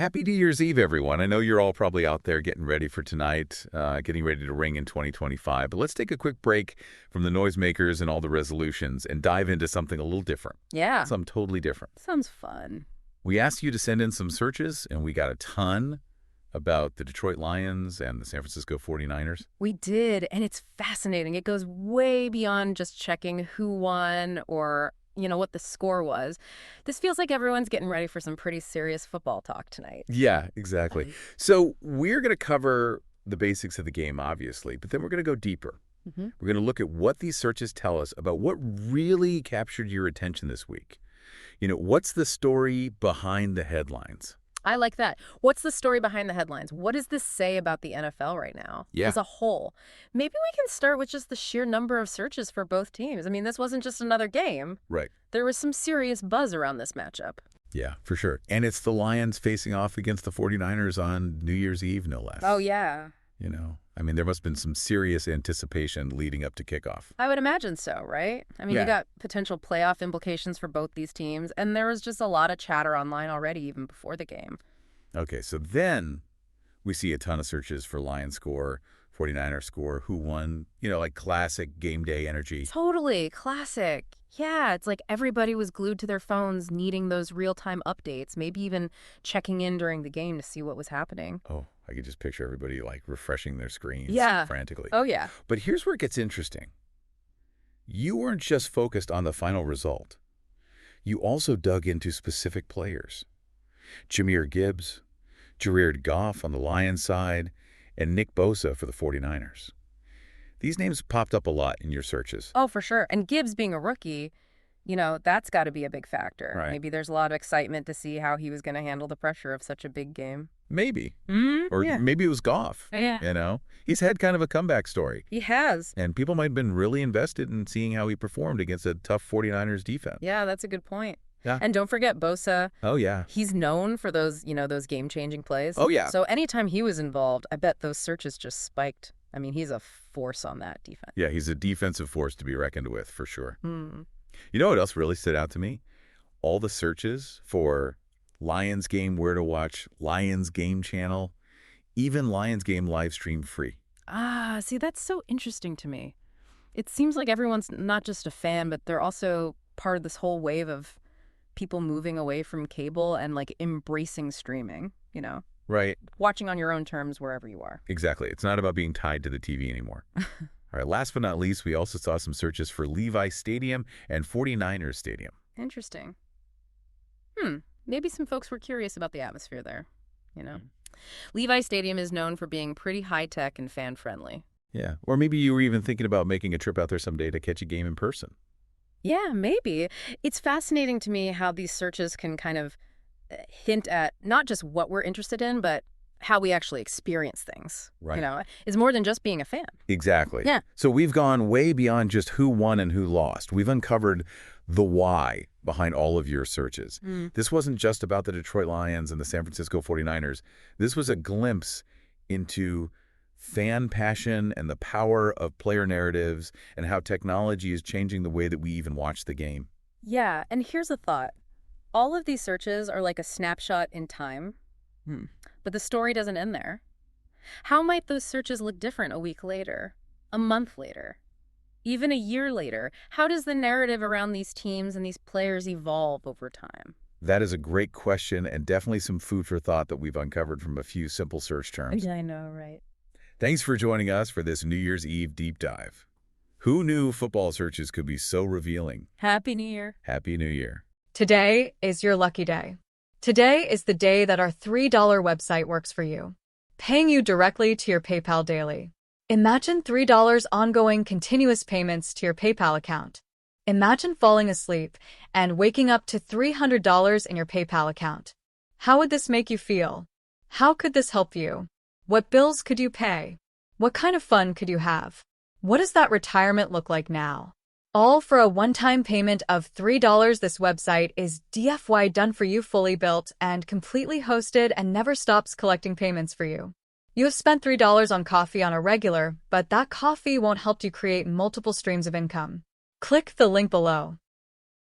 Happy New Year's Eve, everyone. I know you're all probably out there getting ready for tonight, getting ready to ring in 2025. But let's take a quick break from the noisemakers and all the resolutions and dive into something a little different. Yeah. Something totally different. Sounds fun. We asked you to send in some searches, and we got a ton about the Detroit Lions and the San Francisco 49ers. We did, and it's fascinating. It goes way beyond just checking who won or, what the score was. This feels like everyone's getting ready for some pretty serious football talk tonight. Yeah, exactly. So we're going to cover the basics of the game, obviously, but then we're going to go deeper. We're going to look at what these searches tell us about what really captured your attention this week. What's the story behind the headlines? I like that. What's the story behind the headlines? What does this say about the NFL right now as a whole? Maybe we can start with just the sheer number of searches for both teams. I mean, this wasn't just another game. Right. There was some serious buzz around this matchup. Yeah, for sure. And it's the Lions facing off against the 49ers on New Year's Eve, no less. Oh, yeah. There must have been some serious anticipation leading up to kickoff. I would imagine so, right? You got potential playoff implications for both these teams, and there was just a lot of chatter online already even before the game. Okay, so then we see a ton of searches for Lions score, 49er score, who won, like classic game day energy. Totally, classic. Yeah, it's like everybody was glued to their phones needing those real-time updates, maybe even checking in during the game to see what was happening. Oh, I could just picture everybody refreshing their screens frantically. Oh, yeah. But here's where it gets interesting. You weren't just focused on the final result. You also dug into specific players. Jahmyr Gibbs, Jared Goff on the Lions side, and Nick Bosa for the 49ers. These names popped up a lot in your searches. Oh, for sure. And Gibbs being a rookie, that's got to be a big factor. Right. Maybe there's a lot of excitement to see how he was going to handle the pressure of such a big game. Maybe. Or maybe it was Goff. Yeah. He's had kind of a comeback story. He has. And people might have been really invested in seeing how he performed against a tough 49ers defense. Yeah, that's a good point. Yeah. And don't forget Bosa. Oh, yeah. He's known for those, those game-changing plays. Oh, yeah. So anytime he was involved, I bet those searches just spiked. He's a force on that defense. Yeah, he's a defensive force to be reckoned with, for sure. Hmm. You know what else really stood out to me? All the searches for Lions Game Where to Watch, Lions Game Channel, even Lions Game live stream free. See, that's so interesting to me. It seems like everyone's not just a fan, but they're also part of this whole wave of people moving away from cable and embracing streaming, Right. Watching on your own terms wherever you are. Exactly. It's not about being tied to the TV anymore. All right. Last but not least, we also saw some searches for Levi Stadium and 49ers Stadium. Interesting. Maybe some folks were curious about the atmosphere there, Levi Stadium is known for being pretty high-tech and fan-friendly. Yeah. Or maybe you were even thinking about making a trip out there someday to catch a game in person. Yeah, maybe. It's fascinating to me how these searches can kind of hint at not just what we're interested in, but how we actually experience things. Right. It's more than just being a fan. Exactly. Yeah. So we've gone way beyond just who won and who lost. We've uncovered the why behind all of your searches. This wasn't just about the Detroit Lions and the San Francisco 49ers. This was a glimpse into fan passion and the power of player narratives and how technology is changing the way that we even watch the game. Yeah, and here's a thought. All of these searches are like a snapshot in time, but the story doesn't end there. How might those searches look different a week later, a month later, even a year later? How does the narrative around these teams and these players evolve over time? That is a great question and definitely some food for thought that we've uncovered from a few simple search terms. Yeah, I know, right? Thanks for joining us for this New Year's Eve deep dive. Who knew football searches could be so revealing? Happy New Year. Happy New Year. Today is your lucky day. Today is the day that our $3 website works for you, paying you directly to your PayPal daily. Imagine $3 ongoing continuous payments to your PayPal account. Imagine falling asleep and waking up to $300 in your PayPal account. How would this make you feel? How could this help you? What bills could you pay? What kind of fun could you have? What does that retirement look like now? All for a one-time payment of $3. This website is DFY done for you, fully built and completely hosted, and never stops collecting payments for you. You have spent $3 on coffee on a regular, but that coffee won't help you create multiple streams of income. Click the link below.